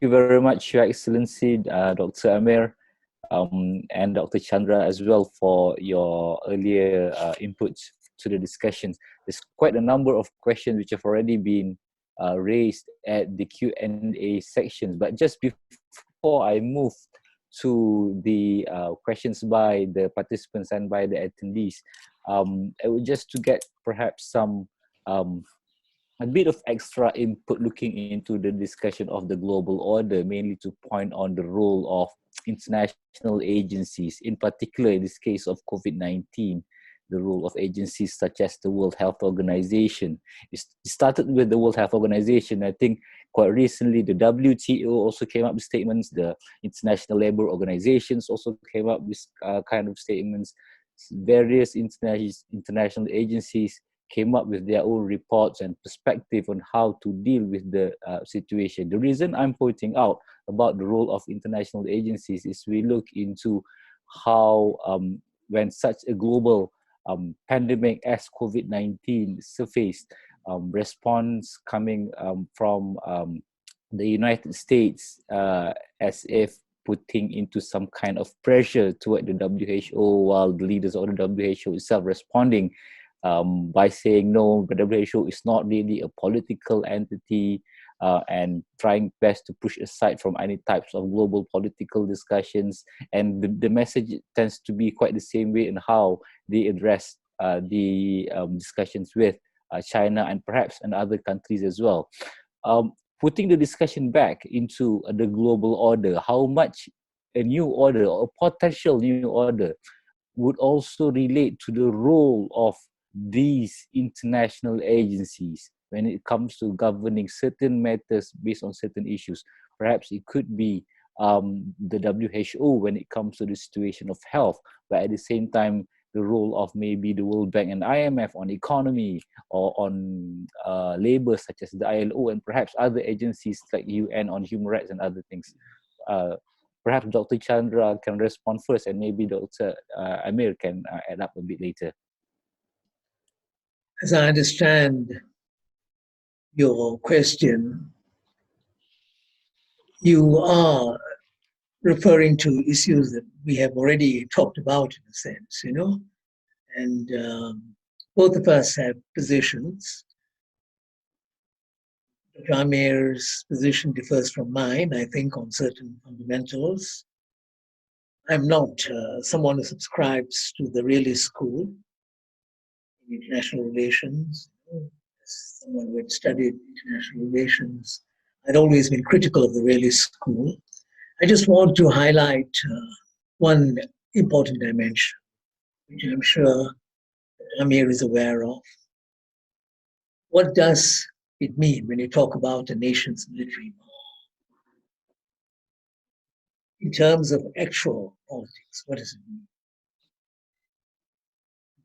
you very much, Your Excellency, Dr. Amir, and Dr. Chandra as well for your earlier inputs to the discussions. There's quite a number of questions which have already been raised at the Q&A sections. But just before I move to the questions by the participants and by the attendees, I would just to get perhaps some a bit of extra input looking into the discussion of the global order, mainly to point on the role of international agencies, in particular in this case of COVID-19, the role of agencies such as the World Health Organization. It started with the World Health Organization. I think quite recently the WTO also came up with statements, the International Labour Organizations also came up with kind of statements. Various international agencies came up with their own reports and perspective on how to deal with the situation. The reason I'm pointing out about the role of international agencies is we look into how when such a global pandemic as COVID-19 surfaced, response coming from the United States as if putting into some kind of pressure toward the WHO, while the leaders of the WHO itself responding by saying no, the WHO is not really a political entity, and trying best to push aside from any types of global political discussions. And the message tends to be quite the same way in how they address the discussions with China and perhaps in other countries as well. Putting the discussion back into the global order, how much a new order or a potential new order would also relate to the role of these international agencies when it comes to governing certain matters based on certain issues. Perhaps it could be the WHO when it comes to the situation of health, but at the same time, the role of maybe the World Bank and IMF on economy or on labor, such as the ILO, and perhaps other agencies like UN on human rights and other things. Perhaps Dr. Chandra can respond first, and maybe Dr. Amir can add up a bit later. As I understand your question, you are referring to issues that we have already talked about in a sense, you know, and both of us have positions. Dr. Amir's position differs from mine, I think, on certain fundamentals. I'm not someone who subscribes to the realist school in international relations. As someone who had studied international relations, I'd always been critical of the realist school. I just want to highlight one important dimension, which I'm sure Amir is aware of. What does it mean when you talk about a nation's military power? In terms of actual politics, what does it mean?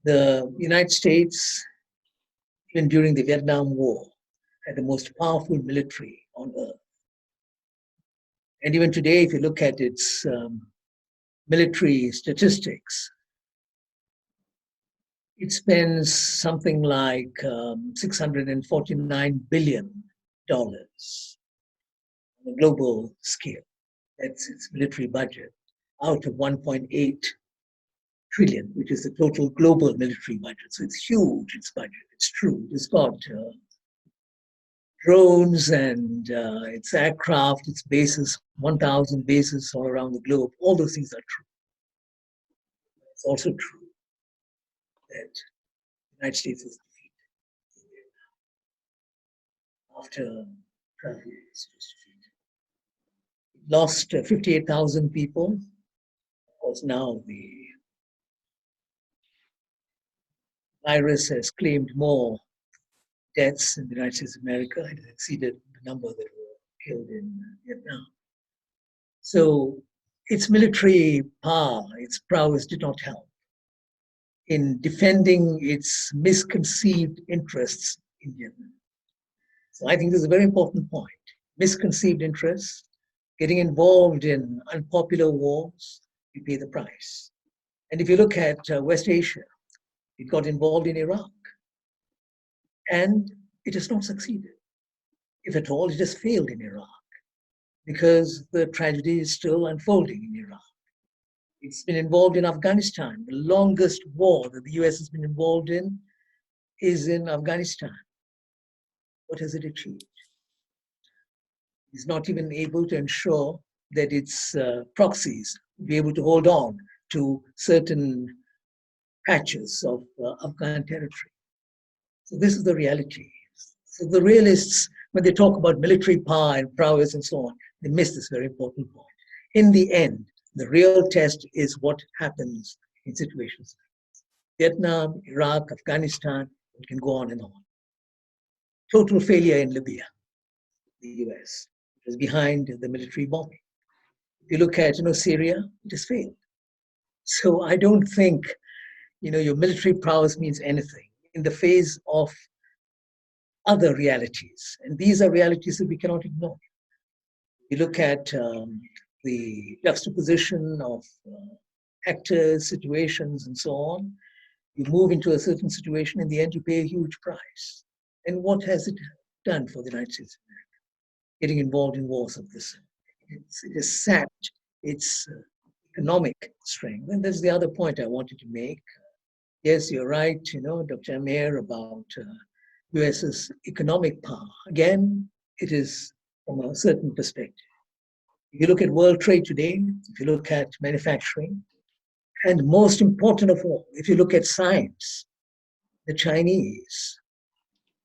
The United States, even during the Vietnam War, had the most powerful military on earth. And even today, if you look at its military statistics, it spends something like $649 billion on a global scale. That's its military budget, out of 1.8 trillion, which is the total global military budget. So it's huge, its budget. It's true. It's got drones and its aircraft, its bases, 1,000 bases all around the globe. All those things are true. It's also true that the United States was defeated after 12 years. It lost 58,000 people. Of course, now the virus has claimed more deaths in the United States of America. It has exceeded the number that were killed in Vietnam. So its military power, its prowess did not help in defending its misconceived interests in Vietnam. So I think this is a very important point. Misconceived interests, getting involved in unpopular wars, you pay the price. And if you look at West Asia, it got involved in Iraq. And it has not succeeded. If at all, it has failed in Iraq. because the tragedy is still unfolding in Iraq. It's been involved in Afghanistan. The longest war that the US has been involved in is in Afghanistan. What has it achieved? It's not even able to ensure that its proxies will be able to hold on to certain patches of Afghan territory. So this is the reality. So the realists, when they talk about military power and prowess and so on, they miss this very important point. In the end, the real test is what happens in situations like Vietnam, Iraq, Afghanistan. It can go on and on. Total failure in Libya, the US. It was behind the military bombing. If you look at Syria, it has failed. So I don't think your military prowess means anything in the face of other realities. And these are realities that we cannot ignore. You look at the juxtaposition of actors, situations, and so on. You move into a certain situation, in the end, you pay a huge price. And what has it done for the United States of America? Getting involved in wars of this. It has sapped its economic strength. And that's the other point I wanted to make. Yes, you're right, Dr. Amir, about US's economic power. Again, it is from a certain perspective. If you look at world trade today, if you look at manufacturing, and most important of all, if you look at science, the Chinese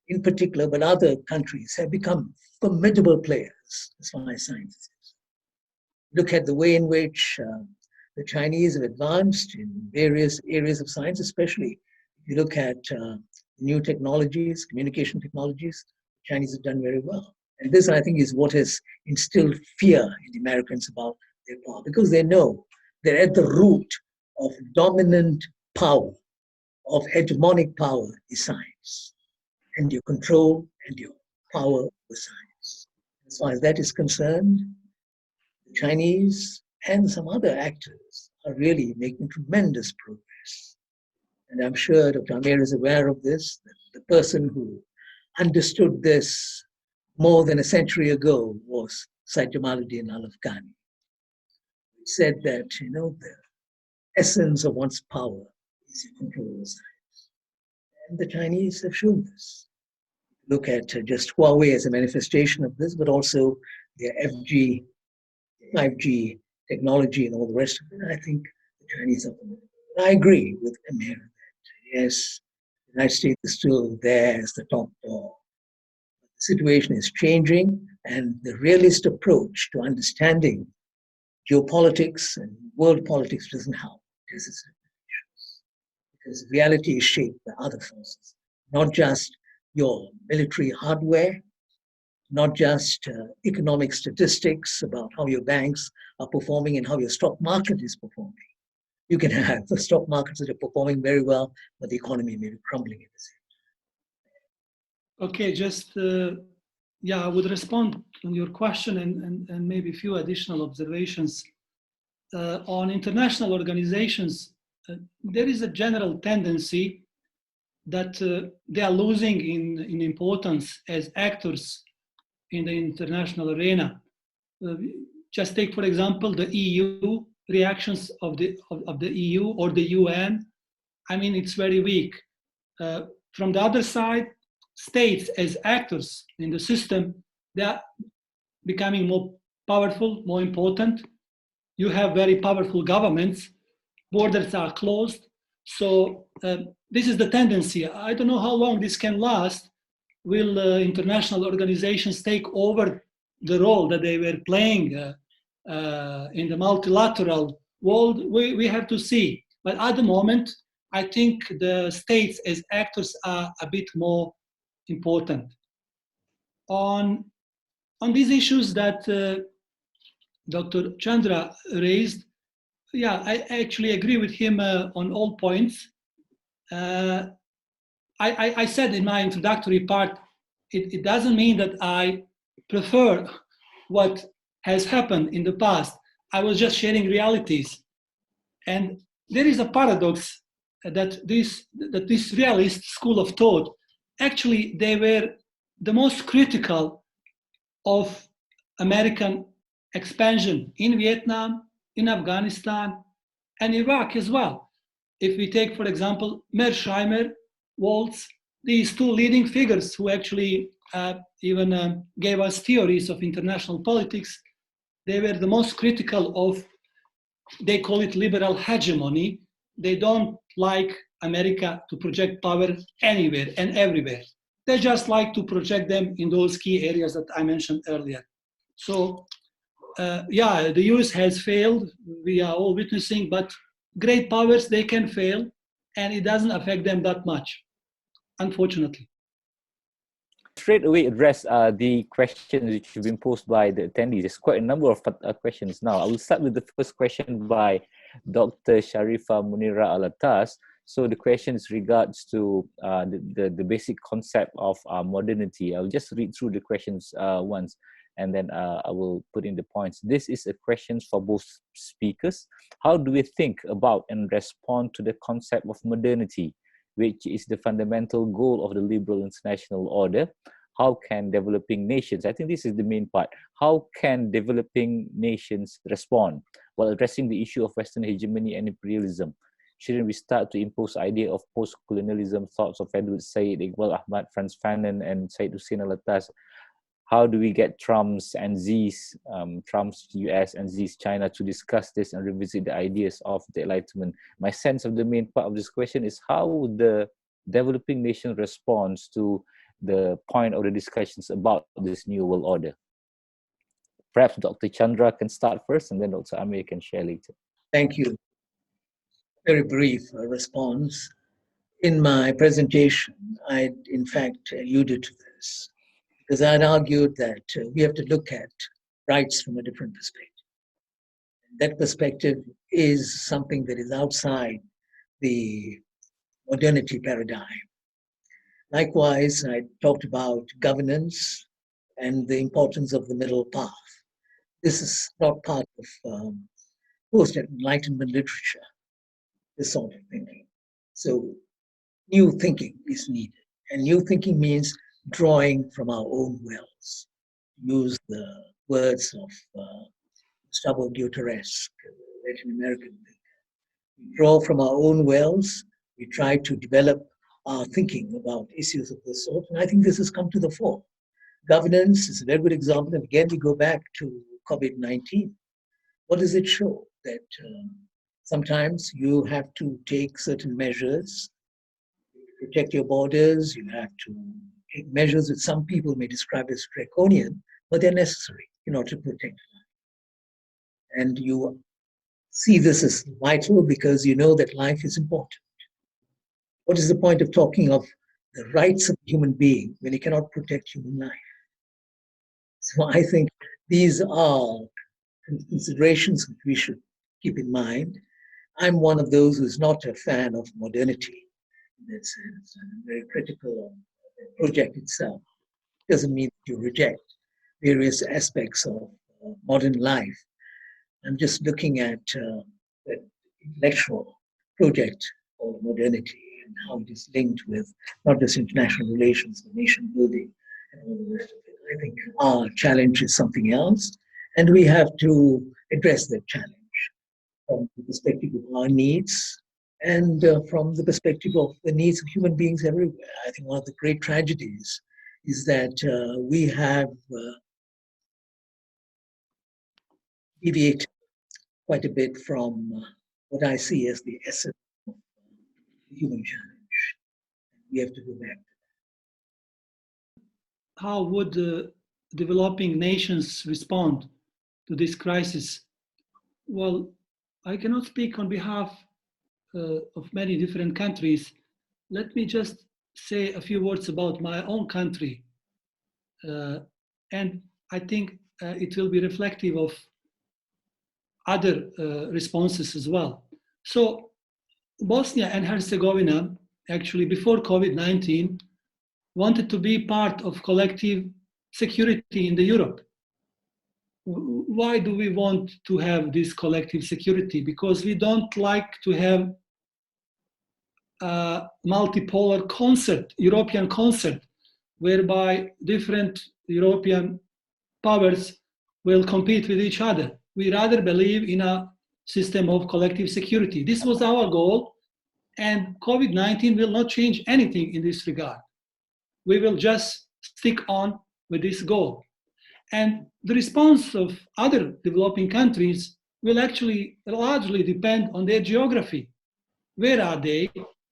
in particular, but other countries have become formidable players as far as science is. Look at the way in which the Chinese have advanced in various areas of science, especially if you look at new technologies, communication technologies, the Chinese have done very well. And this, I think, is what has instilled fear in the Americans about their power, because they know they're at the root of dominant power, of hegemonic power is science, and your control and your power over science. As far as that is concerned, the Chinese and some other actors are really making tremendous progress. And I'm sure Dr. Amir is aware of this, that the person who understood this more than a century ago was Said Jamaluddin al-Afghani. He said that, the essence of one's power is your control over science. And the Chinese have shown this. Look at just Huawei as a manifestation of this, but also their 5G technology and all the rest of it. I think the Chinese are formidable. I agree with Amir that, yes, the United States is still there as the top dog. The situation is changing, and the realist approach to understanding geopolitics and world politics doesn't help. Because reality is shaped by other forces, not just your military hardware, not just economic statistics about how your banks are performing and how your stock market is performing. You can have the stock markets that are performing very well, but the economy may be crumbling at the same time. Okay, just, I would respond on your question and maybe a few additional observations. On international organizations, there is a general tendency that they are losing in importance as actors in the international arena. Just take, for example, the EU reactions of the EU or the UN. I mean, it's very weak. From the other side, states as actors in the system, they are becoming more powerful, more important. You have very powerful governments, borders are closed. So this is the tendency. I don't know how long this can last. Will international organizations take over the role that they were playing in the multilateral world? We have to see. But at the moment, I think the states as actors are a bit more important. On these issues that Dr. Chandra raised, I actually agree with him on all points. I said in my introductory part, it doesn't mean that I prefer what has happened in the past. I was just sharing realities. And there is a paradox that this realist school of thought, actually they were the most critical of American expansion in Vietnam, in Afghanistan, and Iraq as well. If we take, for example, Mearsheimer, Waltz, these two leading figures who actually even gave us theories of international politics, they were the most critical of, they call it liberal hegemony. They don't like America to project power anywhere and everywhere. They just like to project them in those key areas that I mentioned earlier. So, yeah, the US has failed. We are all witnessing, but great powers, they can fail, and it doesn't affect them that much, unfortunately. Straight away address the questions which have been posed by the attendees. There's quite a number of questions now. I will start with the first question by Dr. Sharifa Munira Alatas. So the question is regards to the basic concept of modernity. I'll just read through the questions once, and then I will put in the points. This is a question for both speakers. How do we think about and respond to the concept of modernity, which is the fundamental goal of the liberal international order? How can developing nations, I think this is the main part, how can developing nations respond while addressing the issue of Western hegemony and imperialism? Shouldn't we start to impose idea of post-colonialism thoughts of Edward Said, Iqbal Ahmad, Franz Fanon, and Said Hussein Alatas? How do we get Trump's and Xi's, Trump's US and Xi's China to discuss this and revisit the ideas of the Enlightenment? My sense of the main part of this question is how the developing nation responds to the point of the discussions about this new world order. Perhaps Dr. Chandra can start first, and then Dr. Amir can share later. Thank you. Very brief response. In my presentation, I in fact alluded to this, because I'd argued that we have to look at rights from a different perspective. That perspective is something that is outside the modernity paradigm. Likewise, I talked about governance and the importance of the middle path. This is not part of post-Enlightenment literature, this sort of thinking. So new thinking is needed. And new thinking means drawing from our own wells. Use the words of Gustavo Guterres, Latin American thinker. We draw from our own wells. We try to develop our thinking about issues of this sort. And I think this has come to the fore. Governance is a very good example. And again, we go back to COVID-19. What does it show? That sometimes you have to take certain measures to protect your borders. You have to take measures that some people may describe as draconian, but they're necessary in order to protect life. And you see this as vital because you know that life is important. What is the point of talking of the rights of the human being when you cannot protect human life? So I think these are considerations which we should keep in mind. I'm one of those who's not a fan of modernity in that sense. I'm very critical of the project itself. It doesn't mean that you reject various aspects of modern life. I'm just looking at the intellectual project of modernity and how it is linked with not just international relations, but nation building and all the rest of it. I think our challenge is something else, and we have to address that challenge from the perspective of our needs and from the perspective of the needs of human beings everywhere. I think one of the great tragedies is that we have deviated quite a bit from what I see as the essence of the human challenge. We have to go back. How would developing nations respond to this crisis? Well, I cannot speak on behalf of many different countries. Let me just say a few words about my own country. And I think it will be reflective of other responses as well. So Bosnia and Herzegovina, actually before COVID-19, wanted to be part of collective security in the Europe. Why do we want to have this collective security? Because we don't like to have a multipolar concert, European concert, whereby different European powers will compete with each other. We rather believe in a system of collective security. This was our goal, and COVID-19 will not change anything in this regard. We will just stick on with this goal. And the response of other developing countries will actually largely depend on their geography. Where are they?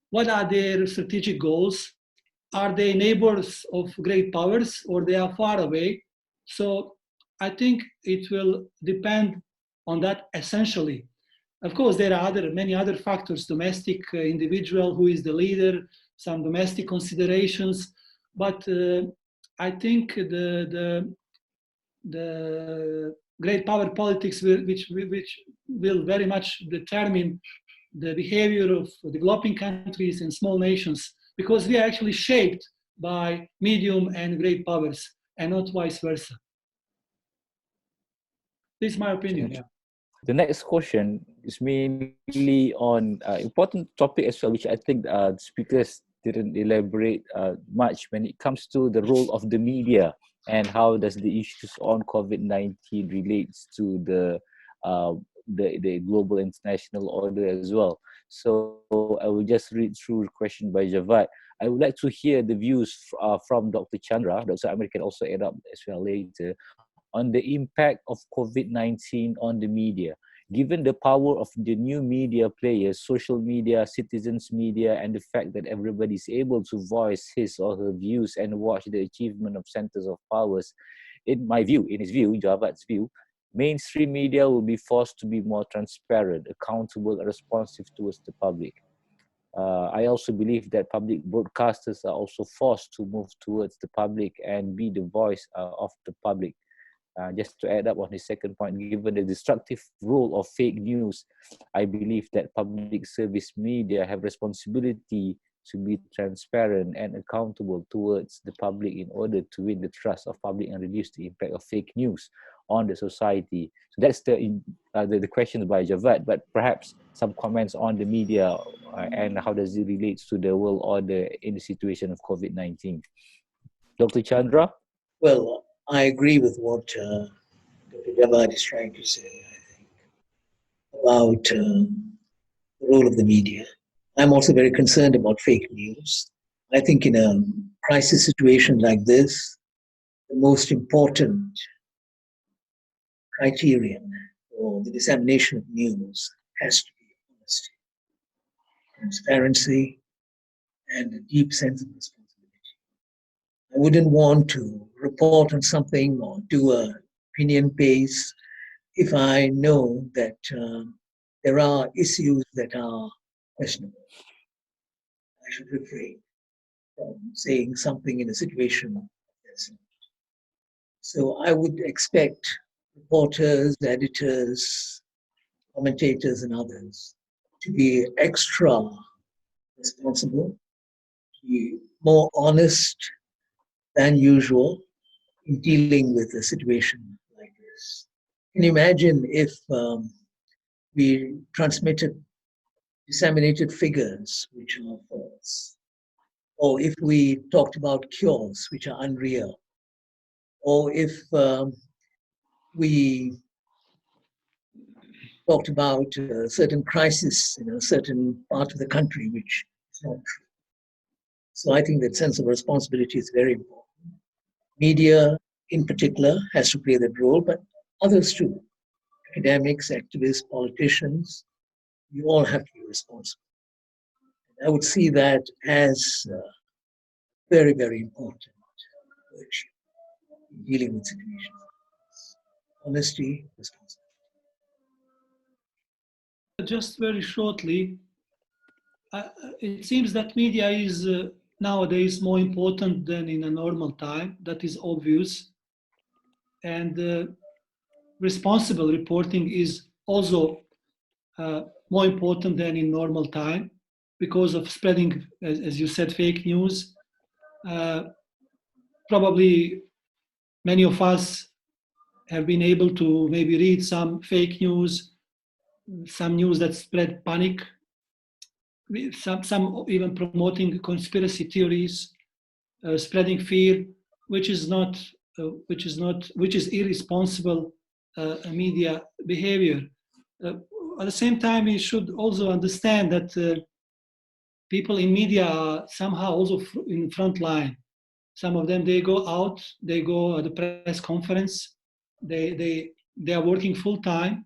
What are their strategic goals? Are they neighbors of great powers or they are far away? So I think it will depend on that essentially. Of course, there are many other factors, domestic, individual, who is the leader, some domestic considerations, but I think the great power politics which will very much determine the behavior of developing countries and small nations, because we are actually shaped by medium and great powers and not vice versa. This is my opinion. Yeah. The next question is mainly on important topic as well, which I think speakers didn't elaborate much when it comes to the role of the media and how does the issues on COVID-19 relates to the global international order as well. So I will just read through the question by Javad. I would like to hear the views from Dr. Chandra. Dr. Amir can also add up as well later on the impact of COVID-19 on the media. Given the power of the new media players, social media, citizens media, and the fact that everybody is able to voice his or her views and watch the achievement of centers of powers, in his view, Javad's view, mainstream media will be forced to be more transparent, accountable, and responsive towards the public. I also believe that public broadcasters are also forced to move towards the public and be the voice of the public. Just to add up on his second point, given the destructive role of fake news, I believe that public service media have responsibility to be transparent and accountable towards the public in order to win the trust of public and reduce the impact of fake news on the society. So that's the questions by Javad, but perhaps some comments on the media and how does it relate to the world order in the situation of COVID-19. Dr. Chandra? Well, I agree with what Dr. Javad is trying to say, I think, about the role of the media. I'm also very concerned about fake news. I think in a crisis situation like this, the most important criterion for the dissemination of news has to be honesty, transparency, and a deep sense of responsibility. I wouldn't want to report on something or do an opinion piece if I know that there are issues that are questionable. I should refrain from saying something in a situation like this. So I would expect reporters, editors, commentators, and others to be extra responsible, to be more honest than usual in dealing with a situation like this. Can you imagine if we disseminated figures which are false, or if we talked about cures which are unreal, or if we talked about a certain crisis in a certain part of the country which is not true. So I think that sense of responsibility is very important. Media, in particular, has to play that role, but others too. Academics, activists, politicians, you all have to be responsible. I would see that as very, very important virtue in dealing with situations. Honesty, responsibility. Just very shortly, it seems that media is nowadays more important than in a normal time. That is obvious. And responsible reporting is also more important than in normal time because of spreading, as you said, fake news. Probably many of us have been able to maybe read some fake news, some news that spread panic, some even promoting conspiracy theories, spreading fear, which is irresponsible media behavior. At the same time, we should also understand that people in media are somehow also in front line. Some of them, they go out, they go at the press conference, they are working full time.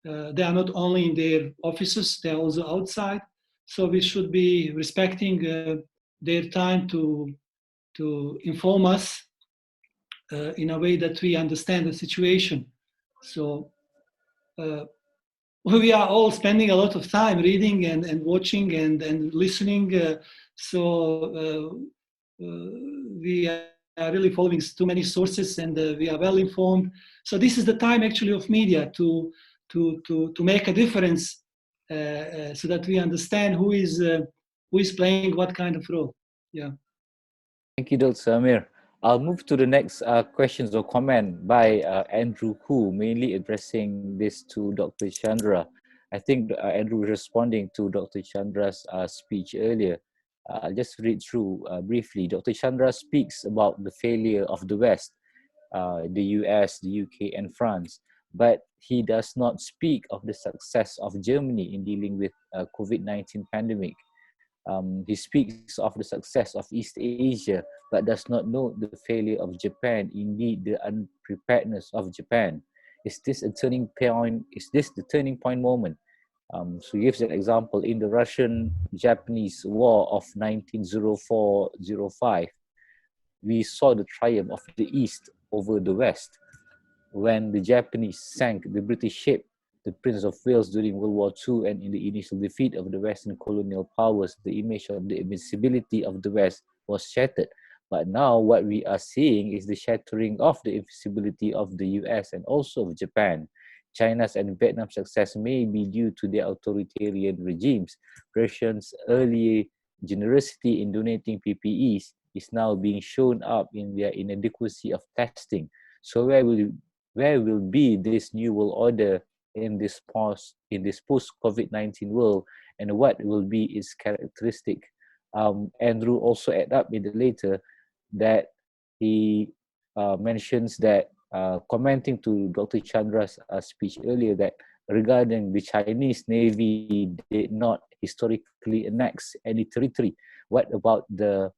They are not only in their offices, they are also outside. So we should be respecting their time to inform us in a way that we understand the situation. So we are all spending a lot of time reading and watching and listening. We are really following too many sources, and we are well informed. So this is the time actually of media to make a difference, so that we understand who is playing what kind of role. Yeah. Thank you, Dr. Amir. I'll move to the next questions or comment by Andrew Koo, mainly addressing this to Dr. Chandra. I think Andrew was responding to Dr. Chandra's speech earlier. I'll just read through briefly. Dr. Chandra speaks about the failure of the West, the US, the UK, and France, but he does not speak of the success of Germany in dealing with COVID-19 pandemic. He speaks of the success of East Asia, but does not note the failure of Japan, indeed the unpreparedness of Japan. Is this a turning point? Is this the turning point moment? So he gives an example in the Russian-Japanese War of 1904-05. We saw the triumph of the East over the West. When the Japanese sank the British ship, the Prince of Wales during World War II, and in the initial defeat of the Western colonial powers, the image of the invincibility of the West was shattered. But now what we are seeing is the shattering of the invincibility of the US and also of Japan. China's and Vietnam's success may be due to their authoritarian regimes. Russia's early generosity in donating PPEs is now being shown up in their inadequacy of testing. So where will be this new world order in this post-COVID-19 world, and what will be its characteristic? Andrew also add up in the later that he mentions that commenting to Dr. Chandra's speech earlier, that regarding the Chinese Navy did not historically annex any territory. What about the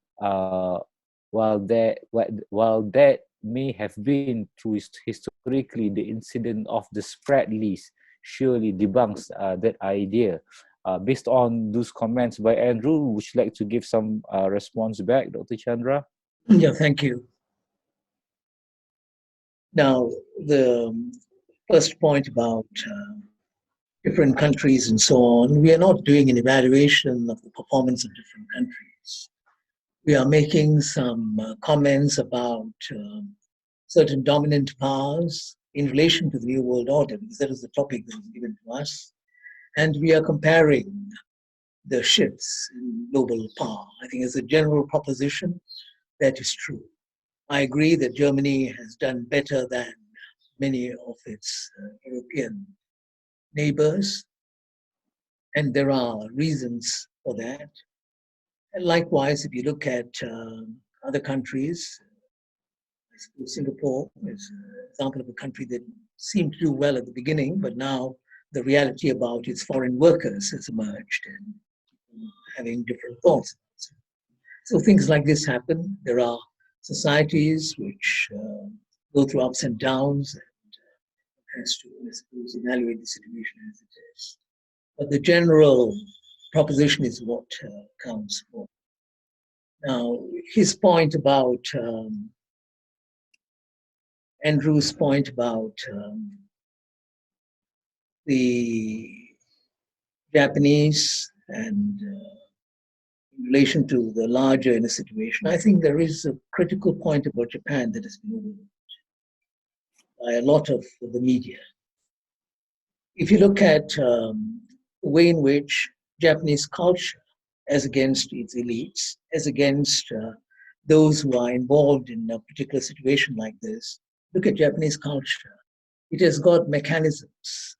while that may have been true historically, the incident of the spread list surely debunks that idea. Based on those comments by Andrew, would you like to give some response back, Dr. Chandra? Yeah, thank you. Now, the first point about different countries and so on, we are not doing an evaluation of the performance of different countries. We are making some comments about certain dominant powers in relation to the New World Order, because that is the topic that was given to us. And we are comparing the shifts in global power. I think as a general proposition, that is true. I agree that Germany has done better than many of its European neighbors, and there are reasons for that. And likewise, if you look at other countries, Singapore is an example of a country that seemed to do well at the beginning, but now the reality about its foreign workers has emerged and having different thoughts. So things like this happen. There are societies which go through ups and downs, and has to, I suppose, evaluate the situation as it is. But the general proposition is what counts for. Now, his point about Andrew's point about the Japanese and in relation to the larger inner situation, I think there is a critical point about Japan that has been overlooked by a lot of the media. If you look at the way in which Japanese culture, as against its elites, as against those who are involved in a particular situation like this, look at Japanese culture. It has got mechanisms,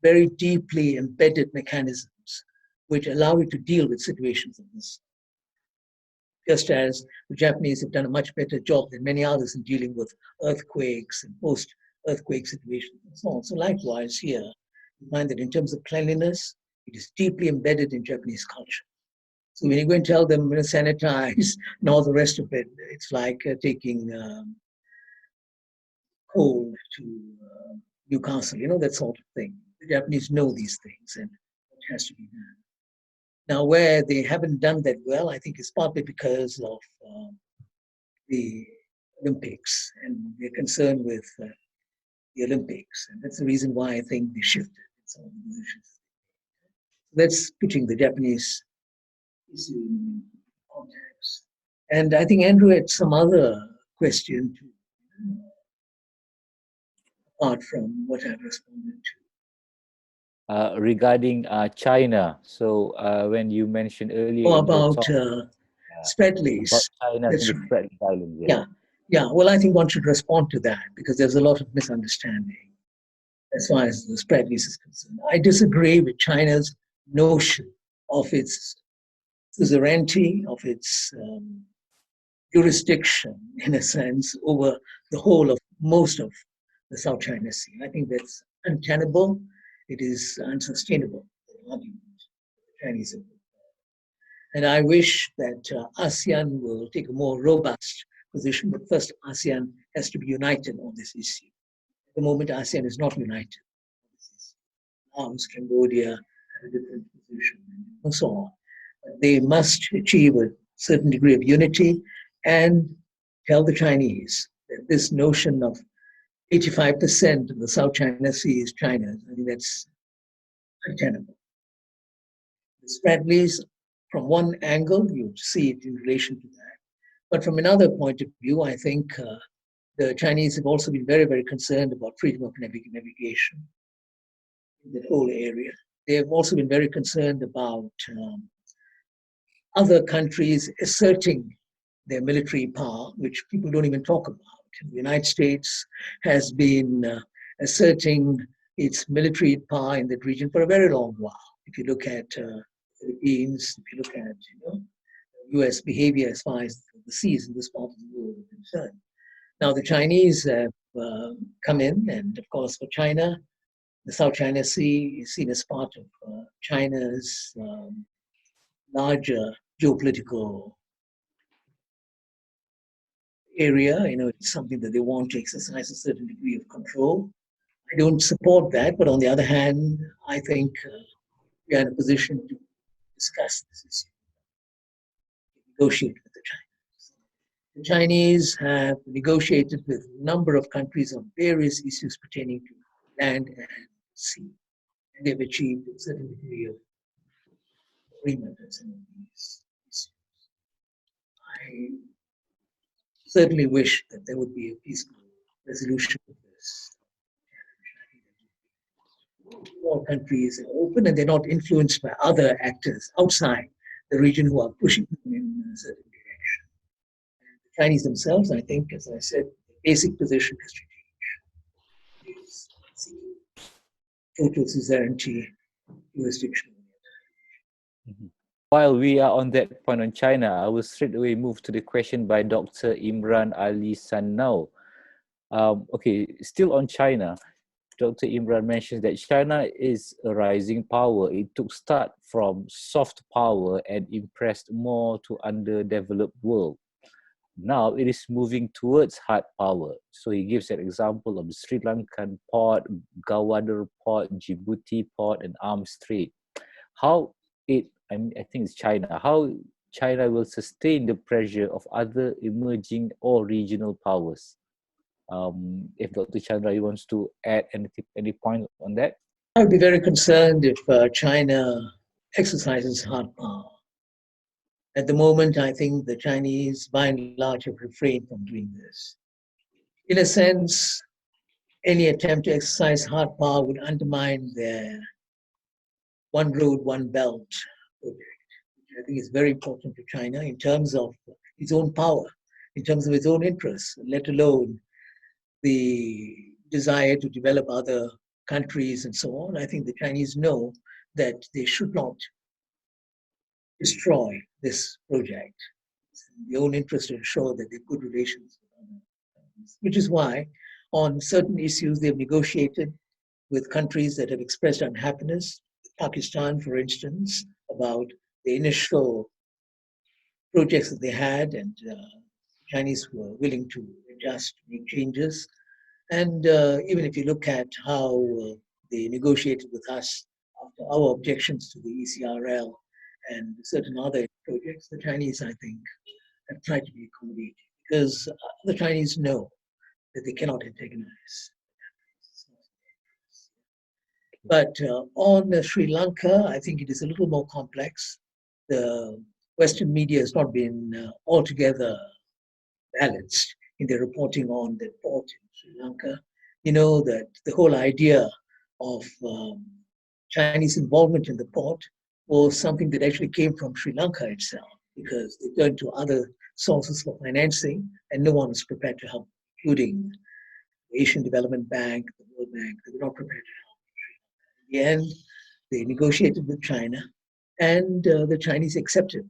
very deeply embedded mechanisms, which allow it to deal with situations of this. Just as the Japanese have done a much better job than many others in dealing with earthquakes and earthquake situations and so on. So likewise here, you find that in terms of cleanliness, it is deeply embedded in Japanese culture. So when you go and tell them, sanitize and all the rest of it, it's like taking coal to Newcastle, that sort of thing. The Japanese know these things and it has to be done. Now, where they haven't done that well, I think is partly because of the Olympics, and they're concerned with the Olympics. And that's the reason why I think they shifted in some of the positions. That's putting the Japanese issue in context. And I think Andrew had some other question too, apart from what I've responded to. Regarding China, so when you mentioned earlier About Spratleys. about China and That's the right. Spratleys Islands. Yeah. Well, I think one should respond to that because there's a lot of misunderstanding as far as the Spratleys is concerned. I disagree with China's notion of its suzerainty, of its jurisdiction, in a sense, over the whole of most of the South China Sea. I think that's untenable. It is unsustainable, the argument the Chinese have. And I wish that ASEAN will take a more robust position, but first ASEAN has to be united on this issue. At the moment, ASEAN is not united on this issue. Laos, Cambodia have a different position, and so on. But they must achieve a certain degree of unity and tell the Chinese that this notion of 85% of the South China Sea is China's, I think that's untenable. The Spratleys, from one angle, you see it in relation to that. But from another point of view, I think the Chinese have also been very, very concerned about freedom of navigation in the whole area. They have also been very concerned about other countries asserting their military power, which people don't even talk about. The United States has been asserting its military power in that region for a very long while. If you look at the Philippines, if you look at U.S. behavior as far as the seas in this part of the world are concerned. Now, the Chinese have come in, and of course, for China, the South China Sea is seen as part of China's larger geopolitical area. It's something that they want to exercise a certain degree of control. I don't support that, but on the other hand, I think we are in a position to discuss this issue, negotiate with the Chinese. The Chinese have negotiated with a number of countries on various issues pertaining to land and sea, and they've achieved a certain degree of agreement on some of these issues. I certainly wish that there would be a peaceful resolution of this. All countries are open and they're not influenced by other actors outside the region who are pushing them in a certain direction. And the Chinese themselves, I think, as I said, the basic position has to change. It's seeking total suzerainty, jurisdiction. While we are on that point on China, I will straight away move to the question by Dr. Imran Ali Sannau. Okay, still on China, Dr. Imran mentions that China is a rising power. It took start from soft power and impressed more to underdeveloped world. Now it is moving towards hard power. So he gives an example of the Sri Lankan port, Gwadar port, Djibouti port, and Arms Strait. I think it's China, how China will sustain the pressure of other emerging or regional powers. If Dr. Chandra wants to add any point on that. I would be very concerned if China exercises hard power. At the moment, I think the Chinese, by and large, have refrained from doing this. In a sense, any attempt to exercise hard power would undermine their one road, one belt project, which I think is very important to China in terms of its own power, in terms of its own interests, let alone the desire to develop other countries and so on. I think the Chinese know that they should not destroy this project. It's in their own interest to ensure that they have good relations with other countries, which is why On certain issues, they've negotiated with countries that have expressed unhappiness. Pakistan, for instance, about the initial projects that they had, and Chinese were willing to adjust, make changes. And even if you look at how they negotiated with us after our objections to the ECRL and certain other projects, the Chinese, I think, have tried to be accommodating, because the Chinese know that they cannot antagonize. But on Sri Lanka, I think it is a little more complex. The Western media has not been altogether balanced in their reporting on the port in Sri Lanka. You know that the whole idea of Chinese involvement in the port was something that actually came from Sri Lanka itself, because they turned to other sources for financing, and no one was prepared to help, including the Asian Development Bank, the World Bank. They were not prepared to help. In the end, they negotiated with China, and the Chinese accepted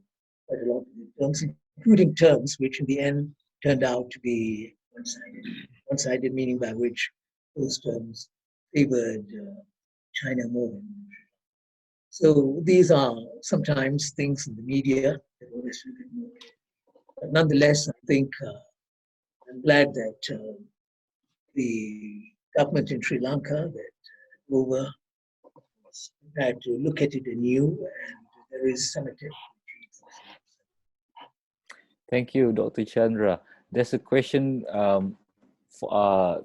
quite a lot of the terms, including terms which in the end turned out to be one-sided. One-sided meaning by which those terms favored China more. So these are sometimes things in the media that one has to ignore. But nonetheless, I think I'm glad that the government in Sri Lanka, that over, had to look at it anew, and there is some attempt. Thank you, Dr. Chandra. There's a question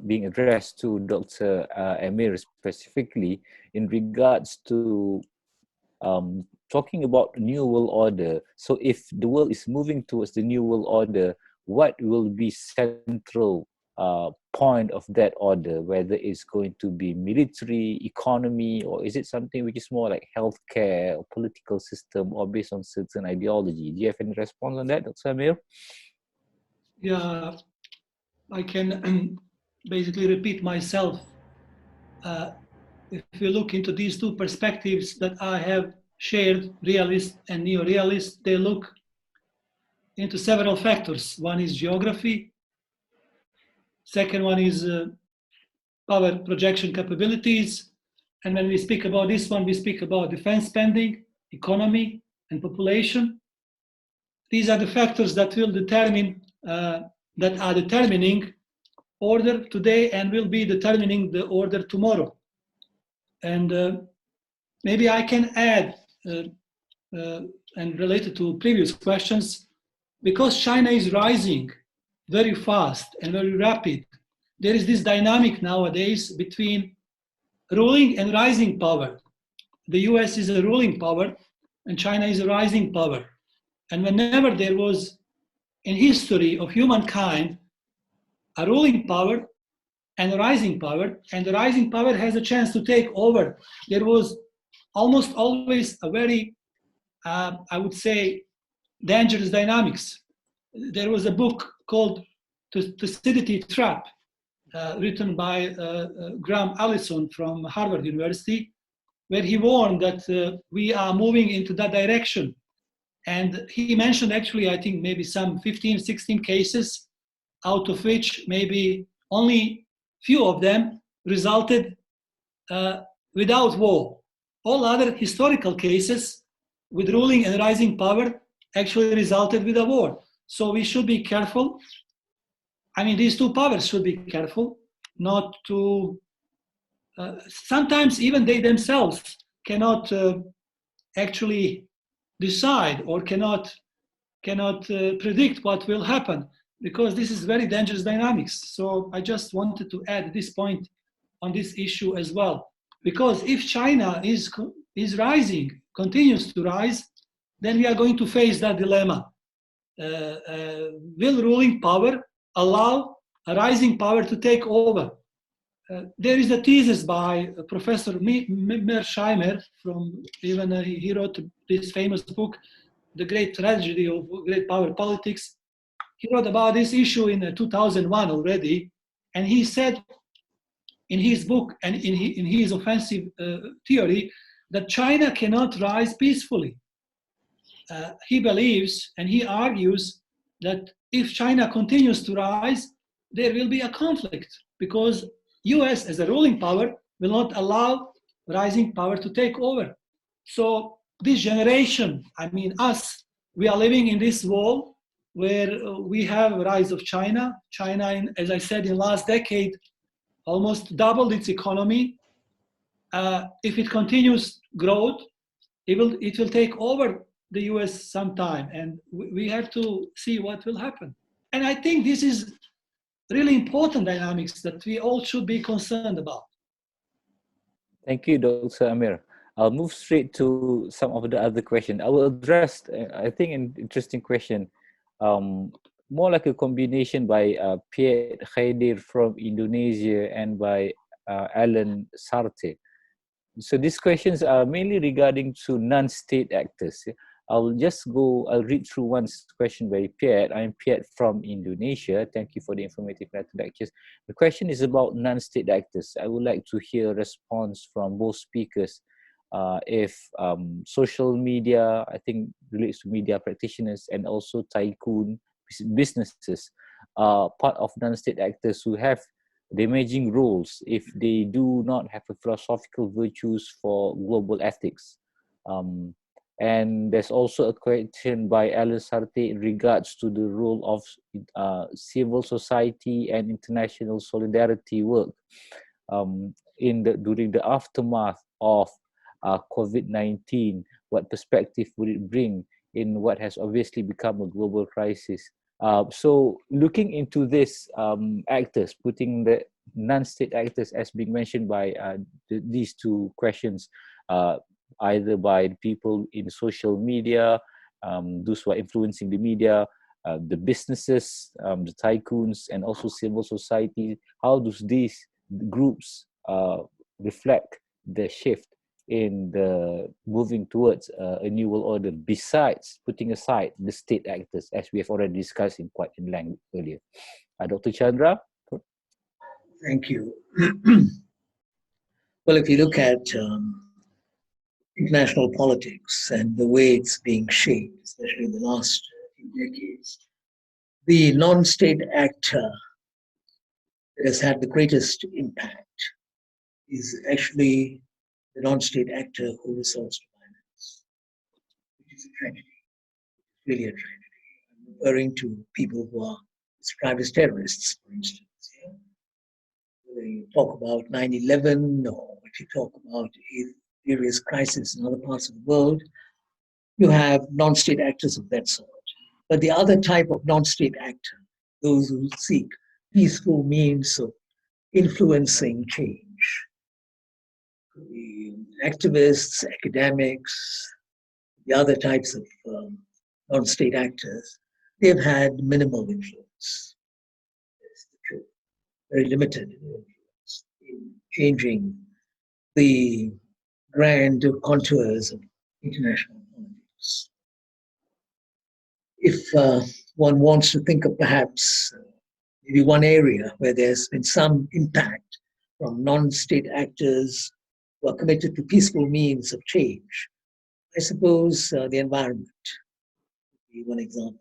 being addressed to Dr. Amir specifically in regards to talking about new world order. So if the world is moving towards the new world order, what will be central point of that order, whether it's going to be military, economy, or is it something which is more like healthcare or political system, or based on certain ideology? Do you have any response on that, Dr. Amir? Yeah, I can basically repeat myself. If you look into these two perspectives that I have shared, realist and neo-realist, they look into several factors. One is geography. Second one is power projection capabilities. And when we speak about this one, we speak about defense spending, economy, and population. These are the factors that will determine, that are determining order today and will be determining the order tomorrow. And maybe I can add, and related to previous questions, because China is rising very fast and very rapid, there is this dynamic nowadays between ruling and rising power. The US is a ruling power and China is a rising power. And whenever there was in history of humankind a ruling power and a rising power, and the rising power has a chance to take over, there was almost always a very, I would say, dangerous dynamics. There was a book called Thucydides Trap, written by Graham Allison from Harvard University, where he warned that we are moving into that direction. And he mentioned actually, I think maybe some 15, 16 cases, out of which maybe only few of them resulted without war. All other historical cases with ruling and rising power actually resulted with a war. So we should be careful. I mean, these two powers should be careful not to, sometimes even they themselves cannot actually decide or cannot predict what will happen, because this is very dangerous dynamics. So I just wanted to add this point on this issue as well. Because if China is rising, continues to rise, then we are going to face that dilemma. Will ruling power allow a rising power to take over? There is a thesis by Professor Mearsheimer from, even he wrote this famous book, The Great Tragedy of Great Power Politics. He wrote about this issue in 2001 already, and he said in his book and in his offensive theory that China cannot rise peacefully. He believes and he argues that if China continues to rise, there will be a conflict. because US as a ruling power will not allow rising power to take over. So this generation, I mean us, we are living in this world where we have a rise of China. China, as I said, in last decade, almost doubled its economy. If it continues growth, it will take over the US sometime, and we have to see what will happen. And I think this is really important dynamics that we all should be concerned about. Thank you, Dr. Amir. I'll move straight to some of the other questions. I will address, I think, an interesting question, more like a combination by Piet Khaidir from Indonesia and by Alan Sarte. So these questions are mainly regarding to non-state actors. I'll read through one question by Piet. I'm Piet from Indonesia. Thank you for the informative lectures. The question is about non-state actors. I would like to hear a response from both speakers. If social media, I think relates to media practitioners and also tycoon businesses, are part of non-state actors who have damaging roles if they do not have a philosophical virtues for global ethics. And there's also a question by Alan Sarte in regards to the role of civil society and international solidarity work during the aftermath of COVID-19. What perspective would it bring in what has obviously become a global crisis? So looking into this actors, putting the non-state actors as being mentioned by these two questions, either by people in social media, those who are influencing the media, the businesses, the tycoons, and also civil society, how do these groups reflect the shift in the moving towards a new world order, besides putting aside the state actors, as we have already discussed in quite in length earlier. Dr. Chandra? Thank you. Well, if you look at international politics and the way it's being shaped, especially in the last few decades, the non-state actor that has had the greatest impact is actually the non-state actor who resorts to violence, which is a tragedy, really a tragedy. I'm referring to people who are described as terrorists, for instance. Yeah? Whether you talk about 9/11 or if you talk about various crises in other parts of the world, you have non-state actors of that sort. But the other type of non-state actor, those who seek peaceful means of influencing change, the activists, academics, the other types of non-state actors, they've had minimal influence. That's the truth. Very limited influence in changing the grand contours of international politics. If one wants to think of perhaps maybe one area where there's been some impact from non-state actors who are committed to peaceful means of change, I suppose the environment would be one example.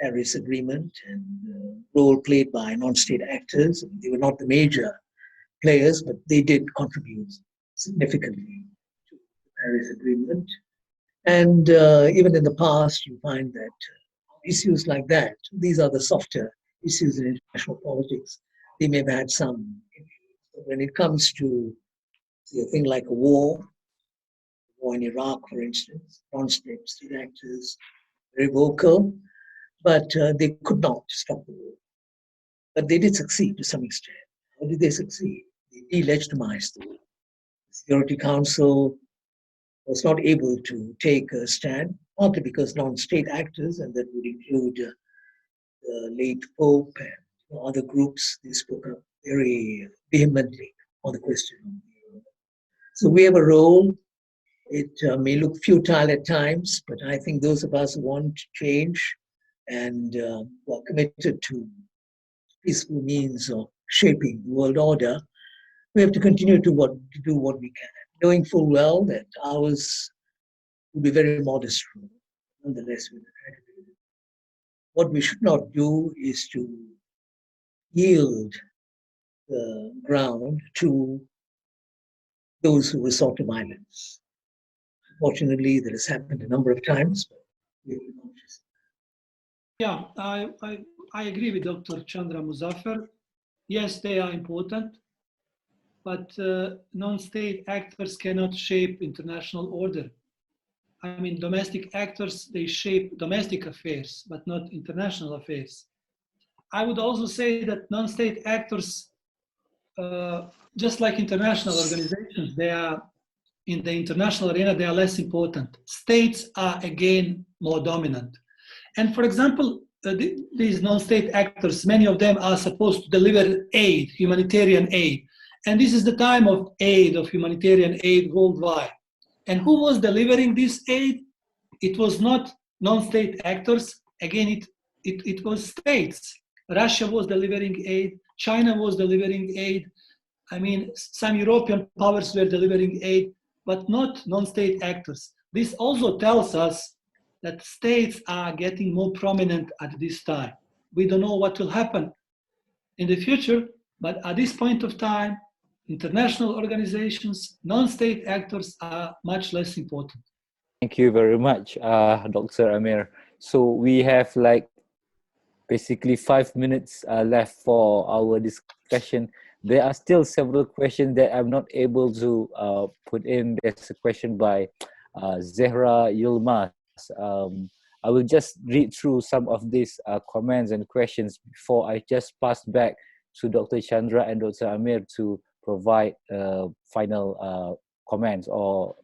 Paris Agreement and the role played by non-state actors. They were not the major players, but they did contribute significantly to the Paris Agreement. And even in the past, you find that issues like that, these are the softer issues in international politics, they may have had some influence. But when it comes to, say, a thing like a war in Iraq, for instance, non-state actors, very vocal, but they could not stop the war. But they did succeed to some extent. How did they succeed? They delegitimized the war. The Security Council was not able to take a stand, partly because non-state actors, and that would include the late Pope and other groups, they spoke up very vehemently on the question. So we have a role. It may look futile at times, but I think those of us who want change and who are committed to peaceful means of shaping the world order, we have to continue to do what we can, knowing full well that ours will be very modest role. Nonetheless, we will try to do it. What we should not do is to yield the ground to those who resort to violence. Fortunately, that has happened a number of times, but we have to be conscious. Yeah, I agree with Dr. Chandra Muzaffar. Yes, they are important, but non-state actors cannot shape international order. I mean, domestic actors, they shape domestic affairs, but not international affairs. I would also say that non-state actors, just like international organizations, they are in the international arena, they are less important. States are again more dominant. And for example, these non-state actors, many of them are supposed to deliver aid, humanitarian aid. And this is the time of aid, of humanitarian aid worldwide. And who was delivering this aid? It was not non-state actors. Again, it was states. Russia was delivering aid. China was delivering aid. I mean, some European powers were delivering aid, but not non-state actors. This also tells us that states are getting more prominent at this time. We don't know what will happen in the future, but at this point of time, international organizations, non-state actors are much less important. Thank you very much, Dr. Amir. So we have like basically 5 minutes left for our discussion. There are still several questions that I'm not able to put in. There's a question by Zehra Yilmaz. I will just read through some of these comments and questions before I just pass back to Dr. Chandra and Dr. Amir to provide final comments or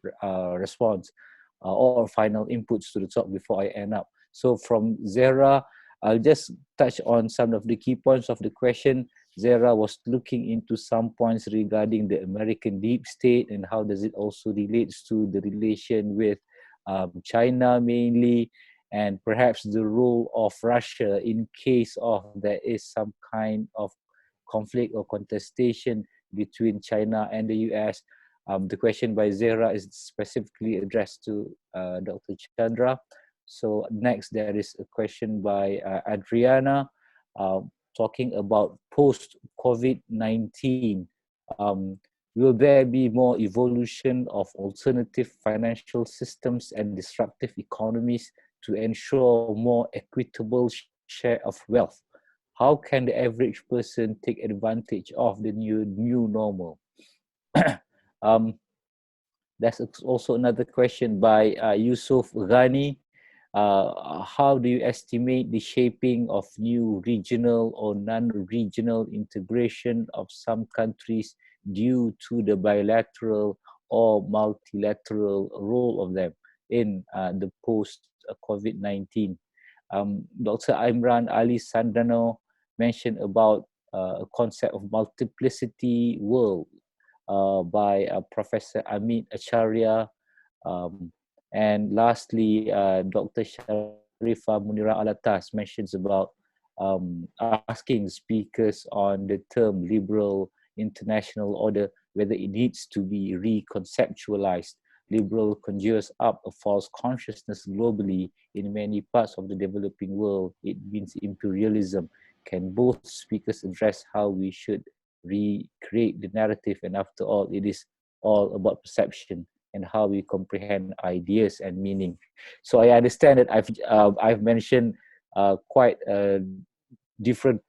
response or final inputs to the talk before I end up. So from Zehra, I'll just touch on some of the key points of the question. Zara was looking into some points regarding the American deep state and how does it also relates to the relation with China mainly, and perhaps the role of Russia in case of there is some kind of conflict or contestation between China and the US. The question by Zara is specifically addressed to Dr. Chandra. So next, there is a question by Adriana talking about post-COVID-19. Will there be more evolution of alternative financial systems and disruptive economies to ensure more equitable share of wealth? How can the average person take advantage of the new normal? There's also another question by Yusuf Ghani. How do you estimate the shaping of new regional or non-regional integration of some countries due to the bilateral or multilateral role of them in the post-COVID-19? Dr. Imran Ali Sandano mentioned about a concept of multiplicity world by Professor Amit Acharya. And lastly, Dr. Sharifa Munira Alatas mentions about asking speakers on the term liberal international order, whether it needs to be reconceptualized. Liberal conjures up a false consciousness globally in many parts of the developing world. It means imperialism. Can both speakers address how we should recreate the narrative? And after all, it is all about perception and how we comprehend ideas and meaning. So I understand that I've mentioned quite different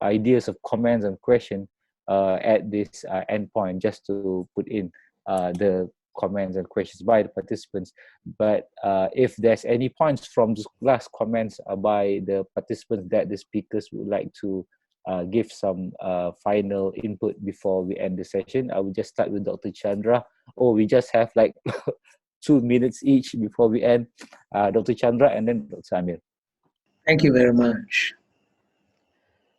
ideas of comments and questions at this endpoint, just to put in the comments and questions by the participants. But if there's any points from the last comments by the participants that the speakers would like to give some final input before we end the session, I will just start with Dr. Chandra. Oh, we just have like 2 minutes each before we end. Dr. Chandra and then Dr. Amir. Thank you very much.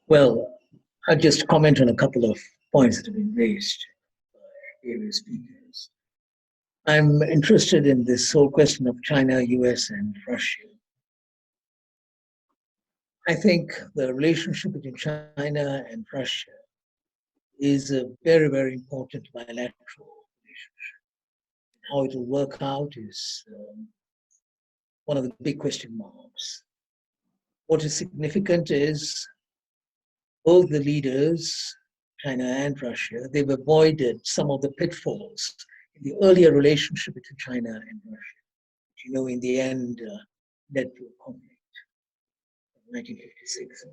Well, I'll just comment on a couple of points that have been raised by various speakers. I'm interested in this whole question of China, US, and Russia. I think the relationship between China and Russia is a very, very important bilateral relationship. How it will work out is one of the big question marks. What is significant is both the leaders, China and Russia, they've avoided some of the pitfalls in the earlier relationship between China and Russia, which, you know, in the end led to a conflict in 1956.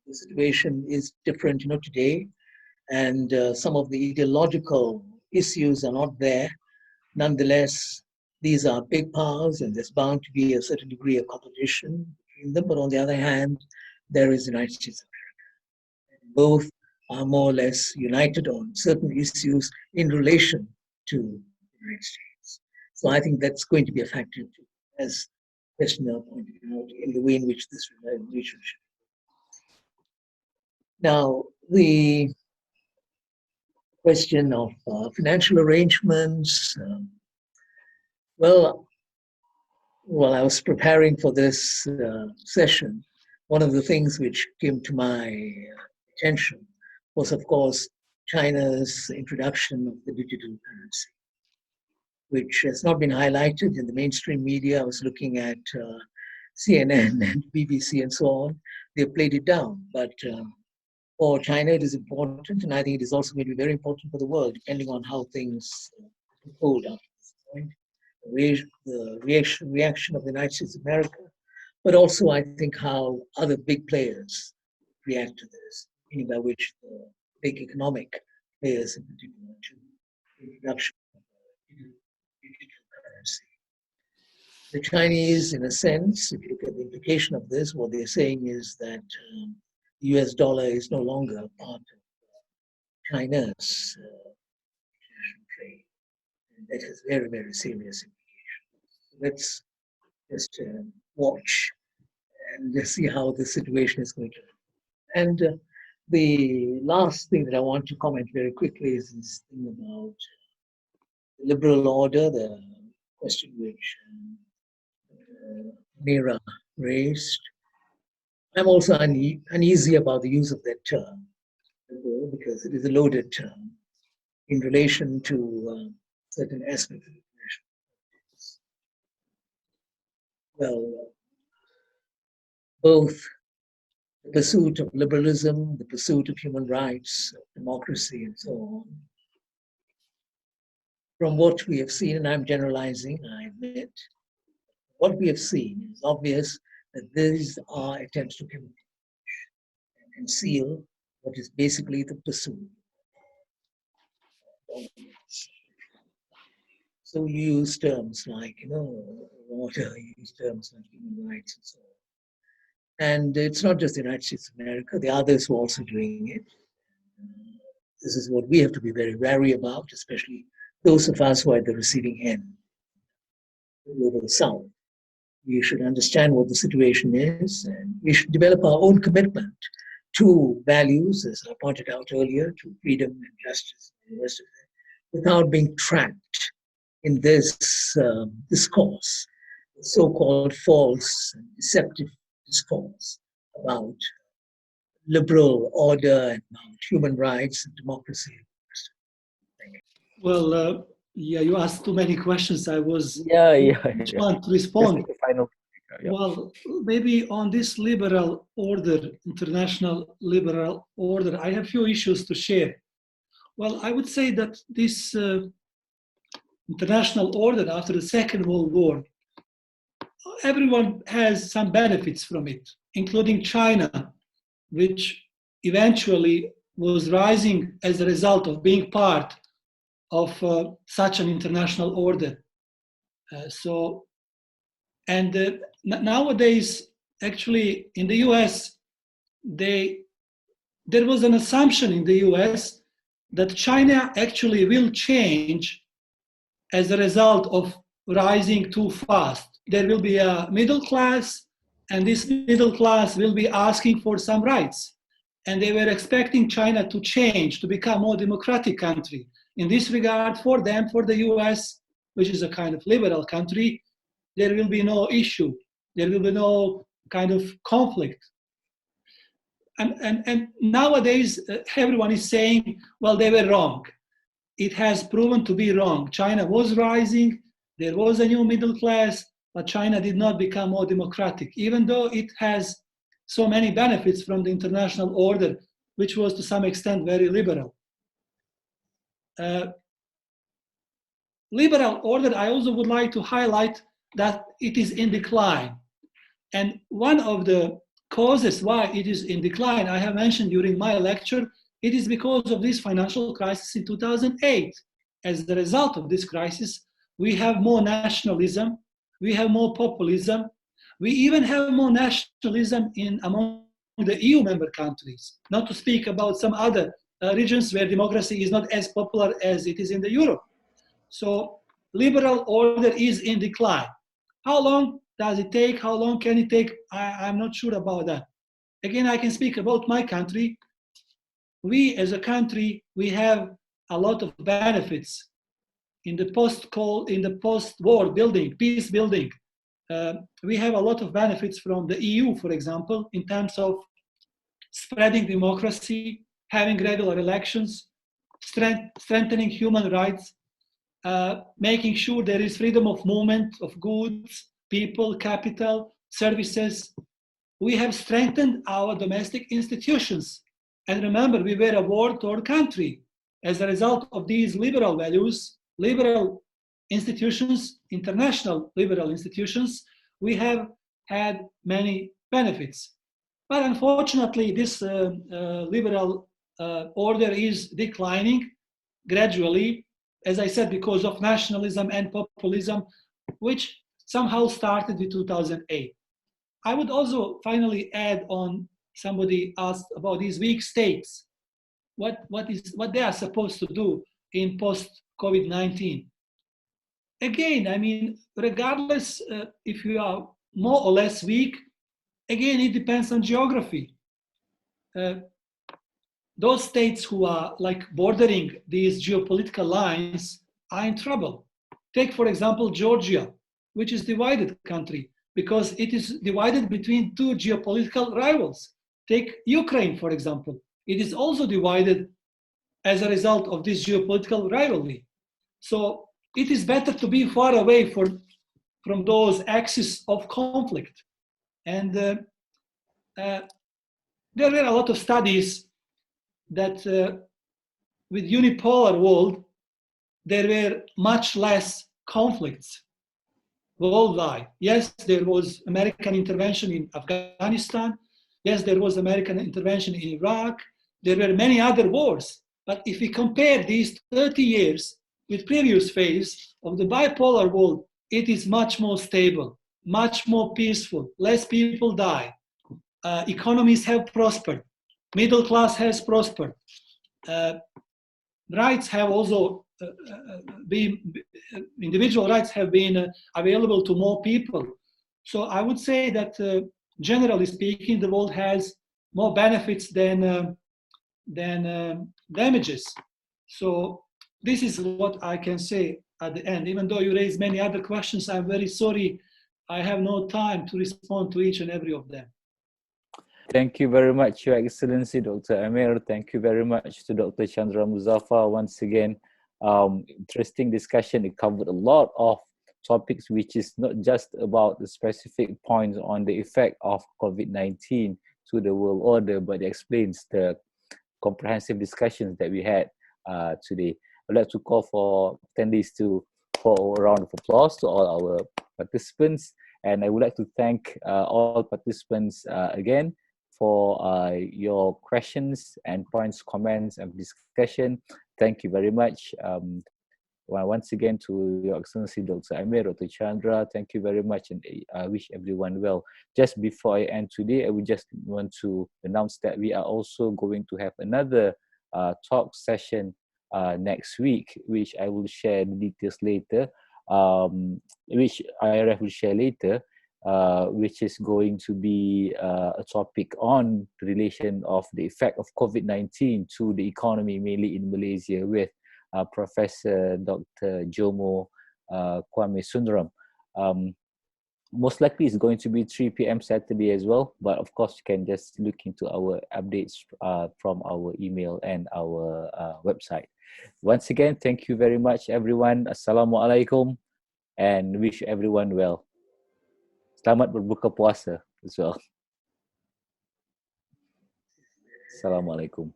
The situation is different, you know, today, and some of the ideological issues are not there. Nonetheless, these are big powers, and there's bound to be a certain degree of competition between them. But on the other hand, there is the United States of America. And both are more or less united on certain issues in relation to the United States. So I think that's going to be a factor too, as questioner pointed out, in the way in which this relationship. Now, the question of financial arrangements. Well, while I was preparing for this session, one of the things which came to my attention was, of course, China's introduction of the digital currency, which has not been highlighted in the mainstream media. I was looking at CNN and BBC and so on. They played it down, but for China, it is important, and I think it is also going to be very important for the world, depending on how things unfold after this point. The reaction of the United States of America, but also I think how other big players react to this, meaning by which the big economic players in particular to the introduction of digital currency. The Chinese, in a sense, if you look at the implication of this, what they're saying is that the US dollar is no longer part of China's international trade. And that has very, very serious implications. Let's just watch and see how the situation is going to. And the last thing that I want to comment very quickly is this thing about the liberal order, the question which Mira raised. I'm also uneasy about the use of that term, because it is a loaded term in relation to certain aspects of international politics. Well, both the pursuit of liberalism, the pursuit of human rights, democracy, and so on. From what we have seen, and I'm generalizing, I admit, what we have seen is obvious that these are attempts to camouflage and conceal what is basically the pursuit. So you use terms like, you know, water, you use terms like human rights and so on. And it's not just the United States of America, the others who are also doing it. This is what we have to be very wary about, especially those of us who are at the receiving end, the global south. We should understand what the situation is, and we should develop our own commitment to values, as I pointed out earlier, to freedom and justice and the rest of it, without being trapped in this discourse, so-called false and deceptive discourse about liberal order and about human rights and democracy. Well, yeah, you asked too many questions. I was which one to respond. Just the final. Well, maybe on this liberal order, international liberal order, I have few issues to share. Well, I would say that this international order after the Second World War, everyone has some benefits from it, including China, which eventually was rising as a result of being part of such an international order. Nowadays, actually, in the US, there was an assumption in the US that China actually will change as a result of rising too fast. There will be a middle class, and this middle class will be asking for some rights. And they were expecting China to change, to become a more democratic country. In this regard, for them, for the US, which is a kind of liberal country, there will be no issue. There will be no kind of conflict. And nowadays, everyone is saying, well, they were wrong. It has proven to be wrong. China was rising, there was a new middle class, but China did not become more democratic, even though it has so many benefits from the international order. which was to some extent very liberal. Liberal order, I also would like to highlight that it is in decline. And one of the causes why it is in decline, I have mentioned during my lecture, it is because of this financial crisis in 2008. As the result of this crisis, we have more nationalism, we have more populism, we even have more nationalism among the EU member countries, not to speak about some other regions where democracy is not as popular as it is in the Europe. So liberal order is in decline. How long does it take? How long can it take? I'm not sure about that. Again, I can speak about my country. We as a country, we have a lot of benefits in the post-war building, peace building. We have a lot of benefits from the EU, for example, in terms of spreading democracy, having regular elections, strengthening human rights, making sure there is freedom of movement of goods, people, capital, services. We have strengthened our domestic institutions. And remember, we were a war-torn country. As a result of these liberal values, liberal institutions, international liberal institutions, we have had many benefits. But unfortunately, this liberal order is declining gradually, as I said, because of nationalism and populism, which somehow started in 2008. I would also finally add on, somebody asked about these weak states, what they are supposed to do in post-COVID-19. Again, I mean, regardless if you are more or less weak, again, it depends on geography. Those states who are like bordering these geopolitical lines are in trouble. Take, for example, Georgia, which is a divided country because it is divided between two geopolitical rivals. Take Ukraine, for example. It is also divided as a result of this geopolitical rivalry. So it is better to be far away from those axes of conflict. And there were a lot of studies that with unipolar world, there were much less conflicts worldwide. Yes, there was American intervention in Afghanistan. Yes, there was American intervention in Iraq. There were many other wars. But if we compare these 30 years with previous phase of the bipolar world, it is much more stable, much more peaceful, less people die. Economies have prospered. Middle class has prospered. Rights have also individual rights have been available to more people. So I would say that generally speaking, the world has more benefits than damages. So this is what I can say at the end. Even though you raised many other questions, I'm very sorry I have no time to respond to each and every of them. Thank you very much, Your Excellency, Dr. Amir. Thank you very much to Dr. Chandra Muzaffar once again. Interesting discussion. It covered a lot of topics, which is not just about the specific points on the effect of COVID-19 to the world order, but it explains the comprehensive discussions that we had today. I'd like to call for attendees for a round of applause to all our participants. And I would like to thank all participants again for your questions and points, comments, and discussion. Thank you very much. Once again to Your Excellency Dr. Amir, Dr. Chandra, thank you very much, and I wish everyone well. Just before I end today, I would just want to announce that we are also going to have another talk session next week, which I will share the details later, which IRF will share later, which is going to be a topic on the relation of the effect of COVID-19 to the economy, mainly in Malaysia, with Professor Dr. Jomo Kwame Sundaram. Most likely it's going to be 3 p.m. Saturday as well, but of course you can just look into our updates from our email and our website. Once again, thank you very much everyone. Assalamualaikum, and wish everyone well. Selamat berbuka puasa as well. Assalamualaikum.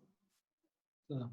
So,